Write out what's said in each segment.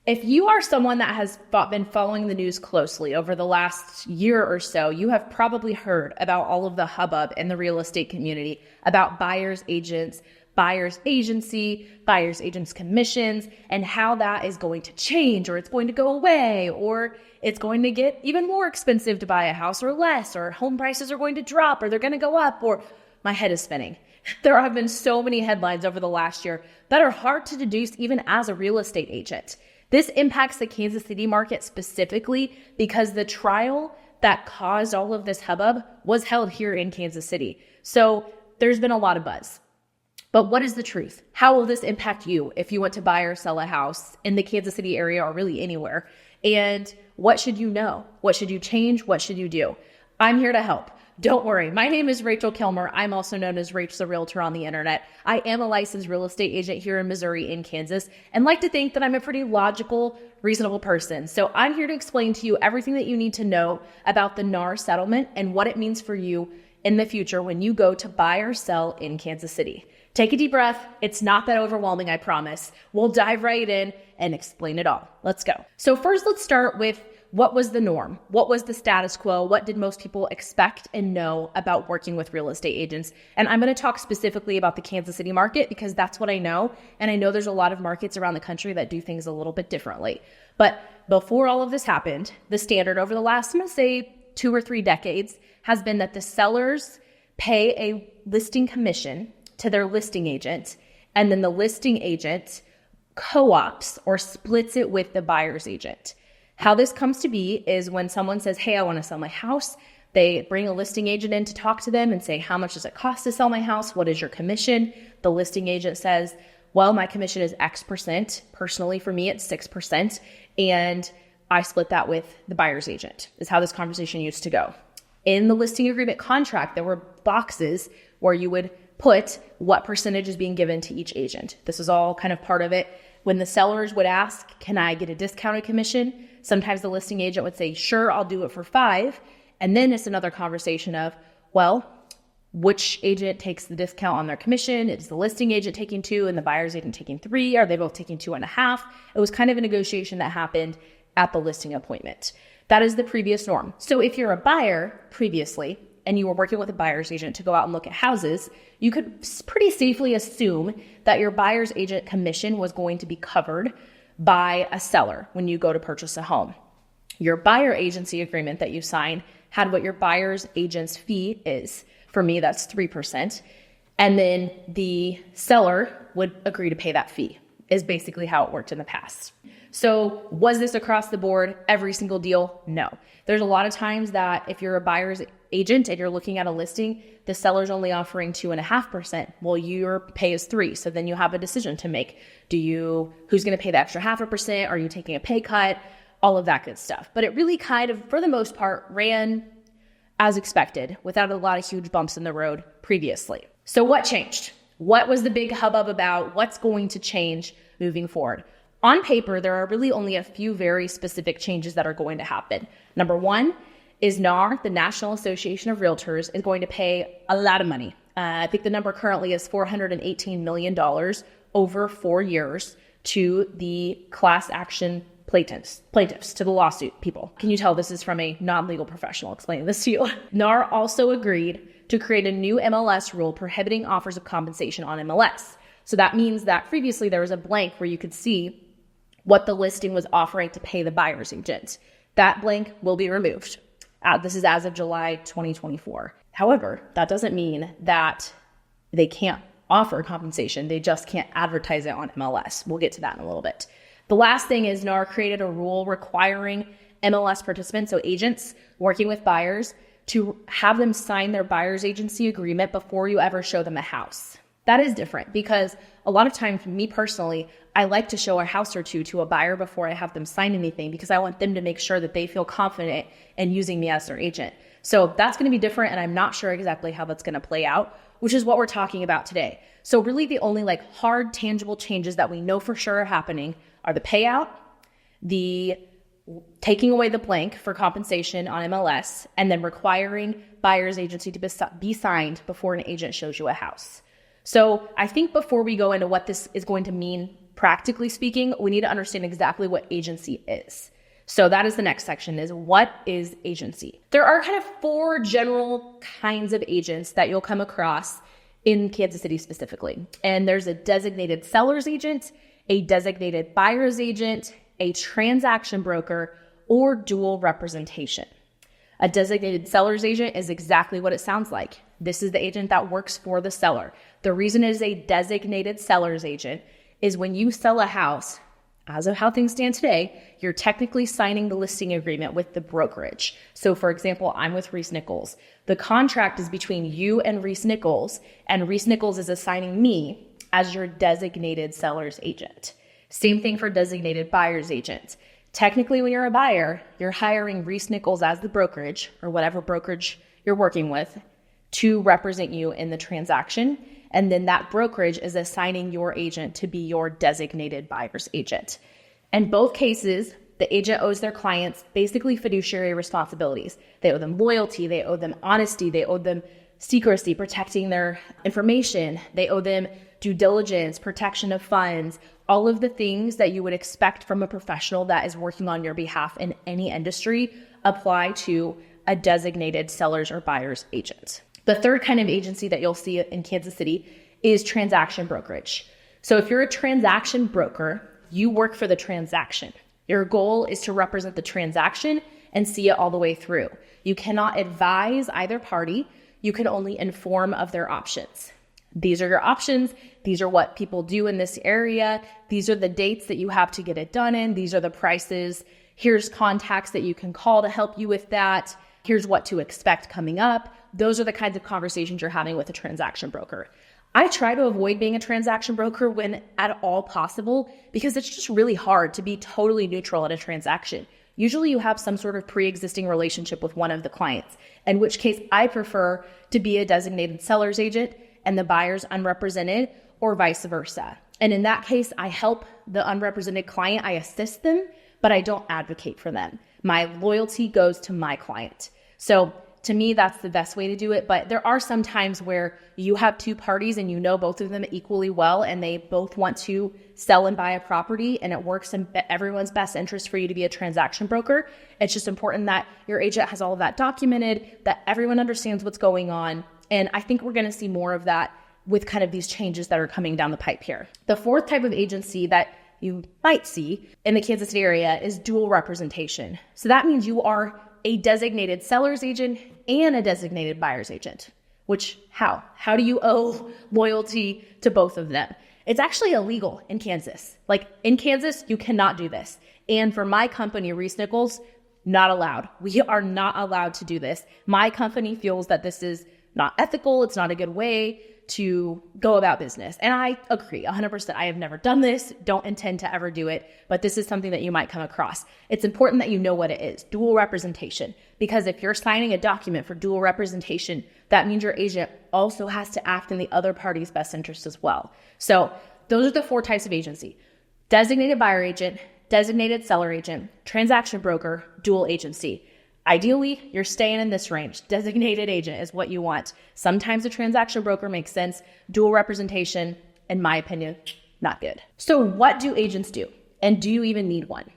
If you are someone that has been following the news closely over the last year or so, you have probably heard about all of the hubbub in the real estate community about buyer's agents, buyer's agency, buyer's agents commissions, and how that is going to change, or it's going to go away, or it's going to get even more expensive to buy a house or less, or home prices are going to drop, or they're going to go up, or my head is spinning. There have been so many headlines over the last year that are hard to deduce even as a real estate agent. This impacts the Kansas City market specifically because the trial that caused all of this hubbub was held here in Kansas City. So there's been a lot of buzz. But what is the truth? How will this impact you if you want to buy or sell a house in the Kansas City area or really anywhere? And what should you know? What should you change? What should you do? I'm here to help. Don't worry. My name is Rachel Kilmer. I'm also known as Rachel the Realtor on the internet. I am a licensed real estate agent here in Missouri in Kansas and like to think that I'm a pretty logical, reasonable person. So I'm here to explain to you everything that you need to know about the NAR settlement and what it means for you in the future when you go to buy or sell in Kansas City. Take a deep breath. It's not that overwhelming, I promise. We'll dive right in and explain it all. Let's go. So first, let's start with what was the norm? What was the status quo? What did most people expect and know about working with real estate agents? And I'm going to talk specifically about the Kansas City market because that's what I know. And I know there's a lot of markets around the country that do things a little bit differently. But before all of this happened, the standard over the last, I'm going to say 2 or 3 decades has been that the sellers pay a listing commission to their listing agent, and then the listing agent co-ops or splits it with the buyer's agent. How this comes to be is when someone says, hey, I want to sell my house, they bring a listing agent in to talk to them and say, how much does it cost to sell my house? What is your commission? The listing agent says, well, my commission is X%. Personally, for me, it's 6%. And I split that with the buyer's agent, is how this conversation used to go. In the listing agreement contract, there were boxes where you would put what percentage is being given to each agent. This is all kind of part of it. When the sellers would ask, can I get a discounted commission? Sometimes the listing agent would say, sure, I'll do it for 5. And then it's another conversation of, well, which agent takes the discount on their commission? Is the listing agent taking 2 and the buyer's agent taking 3? Are they both taking 2.5? It was kind of a negotiation that happened at the listing appointment. That is the previous norm. So if you're a buyer previously, and you were working with a buyer's agent to go out and look at houses, you could pretty safely assume that your buyer's agent commission was going to be covered by a seller when you go to purchase a home. Your buyer agency agreement that you signed had what your buyer's agent's fee is. For me, that's 3%. And then the seller would agree to pay that fee, is basically how it worked in the past. So was this across the board, every single deal? No. There's a lot of times that if you're a buyer's agent and you're looking at a listing, the seller's only offering 2.5%. Well, your pay is 3%. So then you have a decision to make. Who's going to pay the extra 0.5%? Are you taking a pay cut? All of that good stuff. But it really kind of, for the most part, ran as expected without a lot of huge bumps in the road previously. So what changed? What was the big hubbub about? What's going to change moving forward? On paper, there are really only a few very specific changes that are going to happen. Number 1 is NAR, the National Association of Realtors, is going to pay a lot of money. I think the number currently is $418 million over 4 years to the class action plaintiffs, to the lawsuit people. Can you tell this is from a non-legal professional explaining this to you? NAR also agreed to create a new MLS rule prohibiting offers of compensation on MLS. So that means that previously there was a blank where you could see what the listing was offering to pay the buyer's agent. That blank will be removed. This is as of July 2024. However, that doesn't mean that they can't offer compensation. They just can't advertise it on MLS. We'll get to that in a little bit. The last thing is NAR created a rule requiring MLS participants, so agents working with buyers, to have them sign their buyer's agency agreement before you ever show them a house. That is different because a lot of times, me personally, I like to show a house or two to a buyer before I have them sign anything because I want them to make sure that they feel confident in using me as their agent. So that's going to be different, and I'm not sure exactly how that's going to play out, which is what we're talking about today. So really the only hard, tangible changes that we know for sure are happening are the payout, the taking away the blank for compensation on MLS, and then requiring buyer's agency to be signed before an agent shows you a house. So I think before we go into what this is going to mean practically speaking, we need to understand exactly what agency is. So that is the next section, is what is agency? There are kind of 4 general kinds of agents that you'll come across in Kansas City specifically. And there's a designated seller's agent, a designated buyer's agent, a transaction broker, or dual representation. A designated seller's agent is exactly what it sounds like. This is the agent that works for the seller. The reason it is a designated seller's agent is when you sell a house, as of how things stand today, you're technically signing the listing agreement with the brokerage. So for example, I'm with Reese Nichols. The contract is between you and Reese Nichols is assigning me as your designated seller's agent. Same thing for designated buyer's agent. Technically, when you're a buyer, you're hiring Reese Nichols as the brokerage, or whatever brokerage you're working with, to represent you in the transaction. And then that brokerage is assigning your agent to be your designated buyer's agent. In both cases, the agent owes their clients basically fiduciary responsibilities. They owe them loyalty, they owe them honesty, they owe them secrecy, protecting their information. They owe them due diligence, protection of funds, all of the things that you would expect from a professional that is working on your behalf in any industry apply to a designated seller's or buyer's agent. The third kind of agency that you'll see in Kansas City is transaction brokerage. So if you're a transaction broker, you work for the transaction. Your goal is to represent the transaction and see it all the way through. You cannot advise either party. You can only inform of their options. These are your options. These are what people do in this area. These are the dates that you have to get it done in. These are the prices. Here's contacts that you can call to help you with that. Here's what to expect coming up. Those are the kinds of conversations you're having with a transaction broker. I try to avoid being a transaction broker when at all possible, because it's just really hard to be totally neutral at a transaction. Usually you have some sort of pre-existing relationship with one of the clients, in which case I prefer to be a designated seller's agent and the buyer's unrepresented, or vice versa. And in that case, I help the unrepresented client, I assist them, but I don't advocate for them. My loyalty goes to my client. So to me, that's the best way to do it. But there are some times where you have 2 parties and you know both of them equally well, and they both want to sell and buy a property, and it works in everyone's best interest for you to be a transaction broker. It's just important that your agent has all of that documented, that everyone understands what's going on. And I think we're going to see more of that with kind of these changes that are coming down the pipe here. The fourth type of agency that you might see in the Kansas City area is dual representation. So that means you are a designated seller's agent and a designated buyer's agent. Which, how? How do you owe loyalty to both of them? It's actually illegal in Kansas. Like in Kansas, you cannot do this. And for my company, Reese Nichols, not allowed. We are not allowed to do this. My company feels that this is not ethical. It's not a good way to go about business. And I agree 100%. I have never done this, don't intend to ever do it, but this is something that you might come across. It's important that you know what it is, dual representation, because if you're signing a document for dual representation, that means your agent also has to act in the other party's best interest as well. So those are the 4 types of agency: designated buyer agent, designated seller agent, transaction broker, dual agency. Ideally, you're staying in this range. Designated agent is what you want. Sometimes a transaction broker makes sense. Dual representation, in my opinion, not good. So what do agents do? And do you even need one?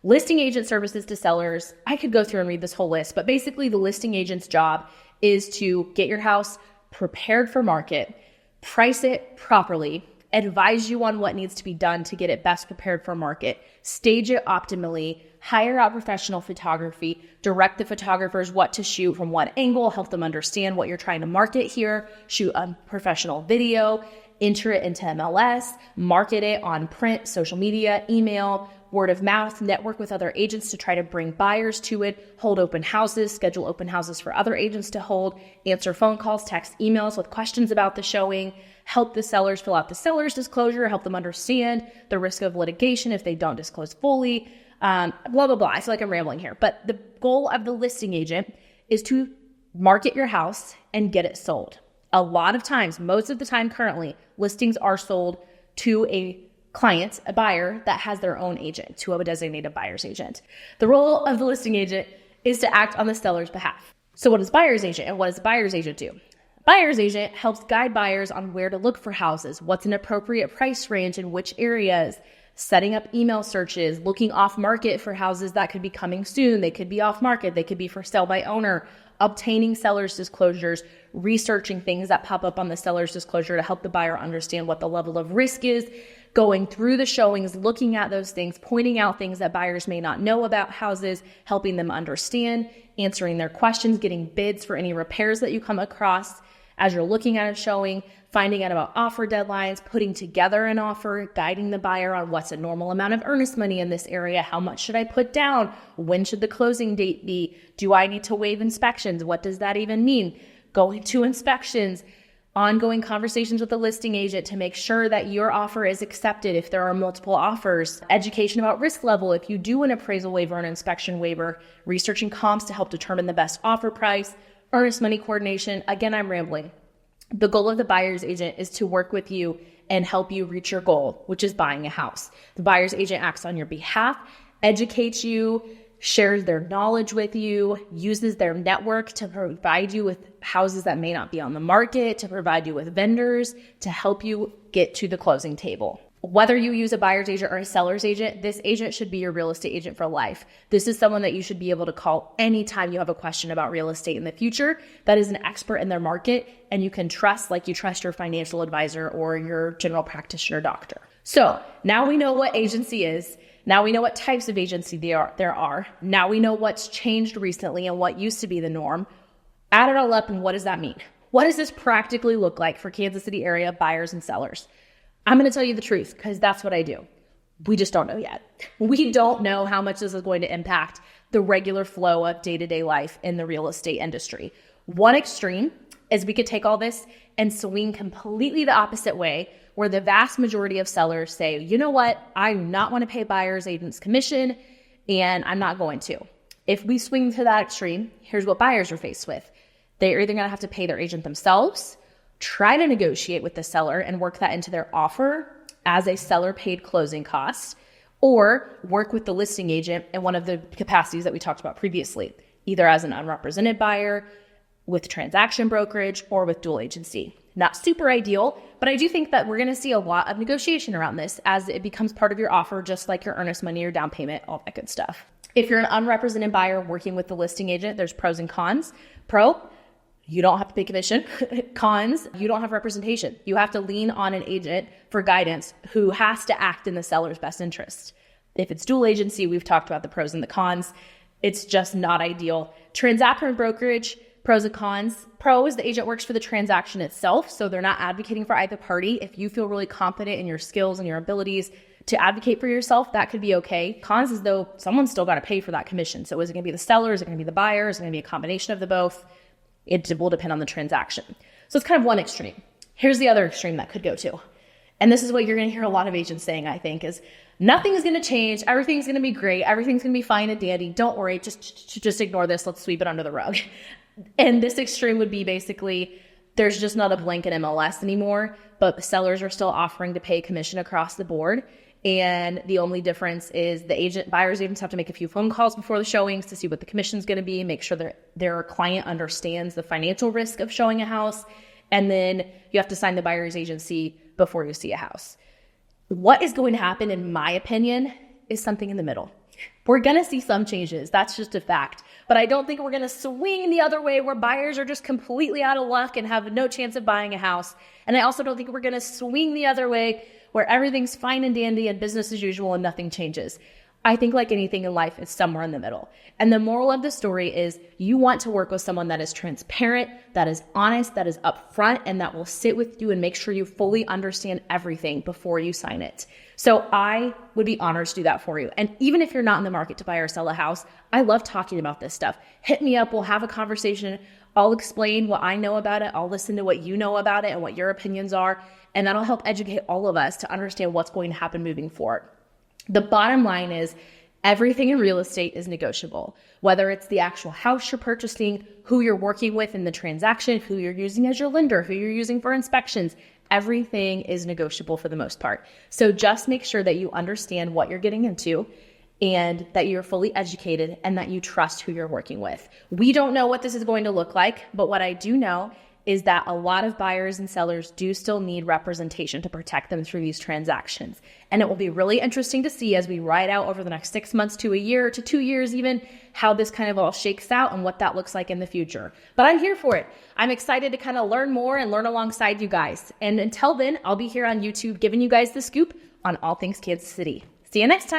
Listing agent services to sellers. I could go through and read this whole list, but basically the listing agent's job is to get your house prepared for market, price it properly, advise you on what needs to be done to get it best prepared for market, stage it optimally, hire out professional photography, direct the photographers what to shoot from what angle, help them understand what you're trying to market here, shoot a professional video, enter it into MLS, market it on print, social media, email, word of mouth, network with other agents to try to bring buyers to it, hold open houses, schedule open houses for other agents to hold, answer phone calls, text, emails with questions about the showing, help the sellers fill out the seller's disclosure, help them understand the risk of litigation if they don't disclose fully, blah, blah, blah. I feel like I'm rambling here, but the goal of the listing agent is to market your house and get it sold. A lot of times, most of the time currently, listings are sold to a client, a buyer that has their own agent, to a designated buyer's agent. The role of the listing agent is to act on the seller's behalf. So what does buyer's agent and what does the buyer's agent do? Buyer's agent helps guide buyers on where to look for houses, what's an appropriate price range in which areas, setting up email searches, looking off market for houses that could be coming soon. They could be off market. They could be for sale by owner, obtaining seller's disclosures, researching things that pop up on the seller's disclosure to help the buyer understand what the level of risk is, going through the showings, looking at those things, pointing out things that buyers may not know about houses, helping them understand, answering their questions, getting bids for any repairs that you come across as you're looking at a showing, finding out about offer deadlines, putting together an offer, guiding the buyer on what's a normal amount of earnest money in this area, how much should I put down, when should the closing date be, do I need to waive inspections, what does that even mean, going to inspections, ongoing conversations with the listing agent to make sure that your offer is accepted if there are multiple offers, education about risk level if you do an appraisal waiver and inspection waiver, researching comps to help determine the best offer price, earnest money coordination. Again, I'm rambling. The goal of the buyer's agent is to work with you and help you reach your goal, which is buying a house. The buyer's agent acts on your behalf, educates you, shares their knowledge with you, uses their network to provide you with houses that may not be on the market, to provide you with vendors, to help you get to the closing table. Whether you use a buyer's agent or a seller's agent, this agent should be your real estate agent for life. This is someone that you should be able to call anytime you have a question about real estate in the future that is an expert in their market and you can trust like you trust your financial advisor or your general practitioner doctor. So now we know what agency is. Now we know what types of agency there are. Now we know what's changed recently and what used to be the norm. Add it all up and what does that mean? What does this practically look like for Kansas City area buyers and sellers? I'm going to tell you the truth because that's what I do. We just don't know yet. We don't know how much this is going to impact the regular flow of day-to-day life in the real estate industry. One extreme is we could take all this and swing completely the opposite way, where the vast majority of sellers say, you know what, I do not want to pay buyer's agent's commission and I'm not going to. If we swing to that extreme, here's what buyers are faced with. They're either going to have to pay their agent themselves, try to negotiate with the seller and work that into their offer as a seller paid closing cost, or work with the listing agent in one of the capacities that we talked about previously, either as an unrepresented buyer, with transaction brokerage, or with dual agency. Not super ideal, but I do think that we're going to see a lot of negotiation around this as it becomes part of your offer, just like your earnest money or down payment, all that good stuff. If you're an unrepresented buyer working with the listing agent, there's pros and cons. Pro, you don't have to pay commission. Cons, you don't have representation. You have to lean on an agent for guidance who has to act in the seller's best interest. If it's dual agency, we've talked about the pros and the cons. It's just not ideal. Transaction brokerage, pros and cons. Pro is the agent works for the transaction itself, so they're not advocating for either party. If you feel really confident in your skills and your abilities to advocate for yourself, that could be okay. Cons is though someone's still got to pay for that commission. So is it going to be the seller? Is it going to be the buyer? Is it going to be a combination of the both? It will depend on the transaction. So it's kind of one extreme. Here's the other extreme that could go to. And this is what you're going to hear a lot of agents saying, I think, is nothing is going to change. Everything's going to be great. Everything's going to be fine and dandy. Don't worry. Just ignore this. Let's sweep it under the rug. And this extreme would be basically there's just not a blanket MLS anymore, but the sellers are still offering to pay commission across the board. And the only difference is buyer's agents have to make a few phone calls before the showings to see what the commission is going to be, make sure that their client understands the financial risk of showing a house. And then you have to sign the buyer's agency before you see a house. What is going to happen, in my opinion, is something in the middle. We're going to see some changes. That's just a fact. But I don't think we're going to swing the other way where buyers are just completely out of luck and have no chance of buying a house. And I also don't think we're going to swing the other way where everything's fine and dandy and business as usual and nothing changes. I think like anything in life, it's somewhere in the middle. And the moral of the story is you want to work with someone that is transparent, that is honest, that is upfront, and that will sit with you and make sure you fully understand everything before you sign it. So I would be honored to do that for you. And even if you're not in the market to buy or sell a house, I love talking about this stuff. Hit me up. We'll have a conversation. I'll explain what I know about it. I'll listen to what you know about it and what your opinions are. And that'll help educate all of us to understand what's going to happen moving forward. The bottom line is everything in real estate is negotiable, whether it's the actual house you're purchasing, who you're working with in the transaction, who you're using as your lender, who you're using for inspections. Everything is negotiable for the most part. So just make sure that you understand what you're getting into and that you're fully educated and that you trust who you're working with. We don't know what this is going to look like, but what I do know is that a lot of buyers and sellers do still need representation to protect them through these transactions. And it will be really interesting to see as we ride out over the next 6 months to a year to 2 years even, how this kind of all shakes out and what that looks like in the future. But I'm here for it. I'm excited to kind of learn more and learn alongside you guys. And until then, I'll be here on YouTube giving you guys the scoop on all things Kansas City. See you next time.